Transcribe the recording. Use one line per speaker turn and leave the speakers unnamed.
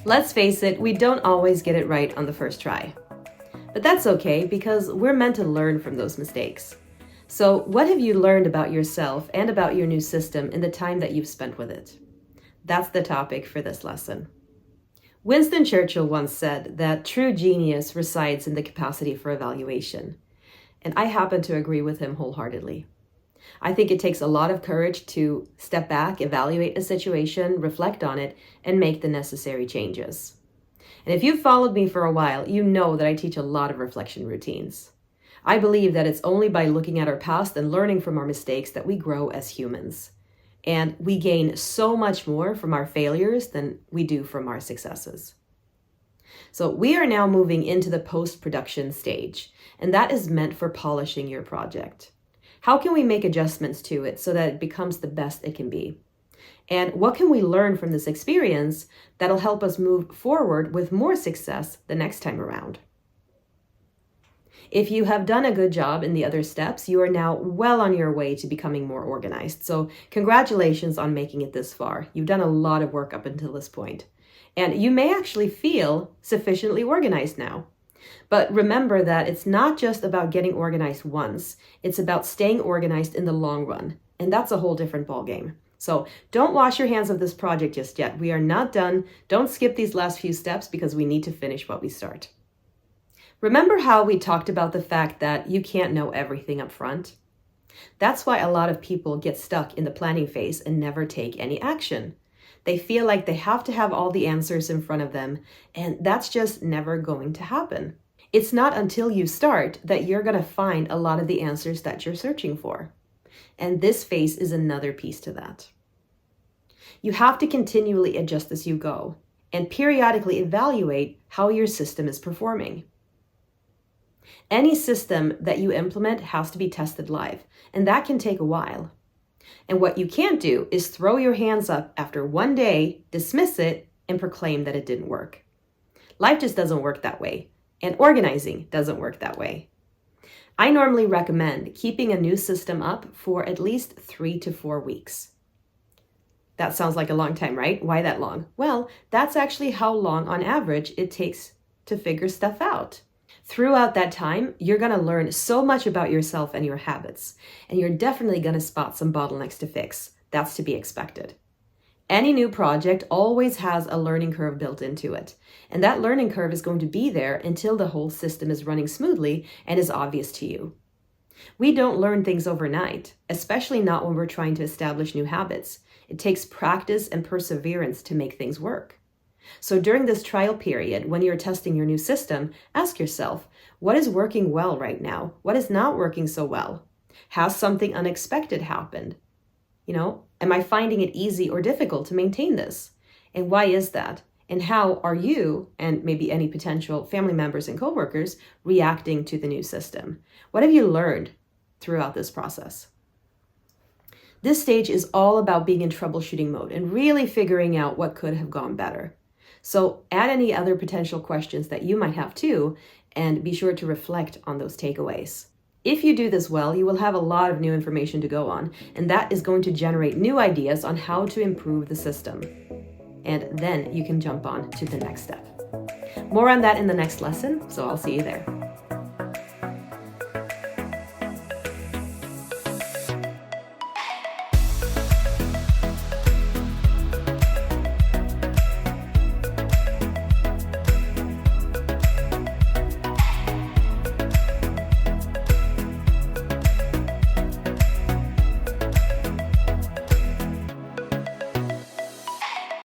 Let's face it, we don't always get it right on the first try. But that's okay because we're meant to learn from those mistakes. So what have you learned about yourself and about your new system in the time that you've spent with it? That's the topic for this lesson. Winston Churchill once said that true genius resides in the capacity for evaluation. And I happen to agree with him wholeheartedly. I think it takes a lot of courage to step back, evaluate a situation, reflect on it, and make the necessary changes. And if you've followed me for a while, you know that I teach a lot of reflection routines. I believe that it's only by looking at our past and learning from our mistakes that we grow as humans. And we gain so much more from our failures than we do from our successes. So we are now moving into the post-production stage, and that is meant for polishing your project. How can we make adjustments to it so that it becomes the best it can be? And what can we learn from this experience that'll help us move forward with more success the next time around? If you have done a good job in the other steps, you are now well on your way to becoming more organized. So congratulations on making it this far. You've done a lot of work up until this point. And you may actually feel sufficiently organized now. But remember that it's not just about getting organized once. It's about staying organized in the long run. And that's a whole different ballgame. So don't wash your hands of this project just yet. We are not done. Don't skip these last few steps because we need to finish what we start. Remember how we talked about the fact that you can't know everything up front? That's why a lot of people get stuck in the planning phase and never take any action. They feel like they have to have all the answers in front of them, and that's just never going to happen. It's not until you start that you're going to find a lot of the answers that you're searching for. And this phase is another piece to that. You have to continually adjust as you go and periodically evaluate how your system is performing. Any system that you implement has to be tested live, and that can take a while. And what you can't do is throw your hands up after one day, dismiss it, and proclaim that it didn't work. Life just doesn't work that way, and organizing doesn't work that way. I normally recommend keeping a new system up for at least 3 to 4 weeks. That sounds like a long time, right? Why that long? Well, that's actually how long on average it takes to figure stuff out. Throughout that time, you're going to learn so much about yourself and your habits, and you're definitely going to spot some bottlenecks to fix. That's to be expected. Any new project always has a learning curve built into it, and that learning curve is going to be there until the whole system is running smoothly and is obvious to you. We don't learn things overnight, especially not when we're trying to establish new habits. It takes practice and perseverance to make things work. So during this trial period, when you're testing your new system, ask yourself, what is working well right now? What is not working so well? Has something unexpected happened? Am I finding it easy or difficult to maintain this? And why is that? And how are you, and maybe any potential family members and coworkers, reacting to the new system? What have you learned throughout this process? This stage is all about being in troubleshooting mode and really figuring out what could have gone better. So add any other potential questions that you might have too, and be sure to reflect on those takeaways. If you do this well, you will have a lot of new information to go on, and that is going to generate new ideas on how to improve the system. And then you can jump on to the next step. More on that in the next lesson, so I'll see you there.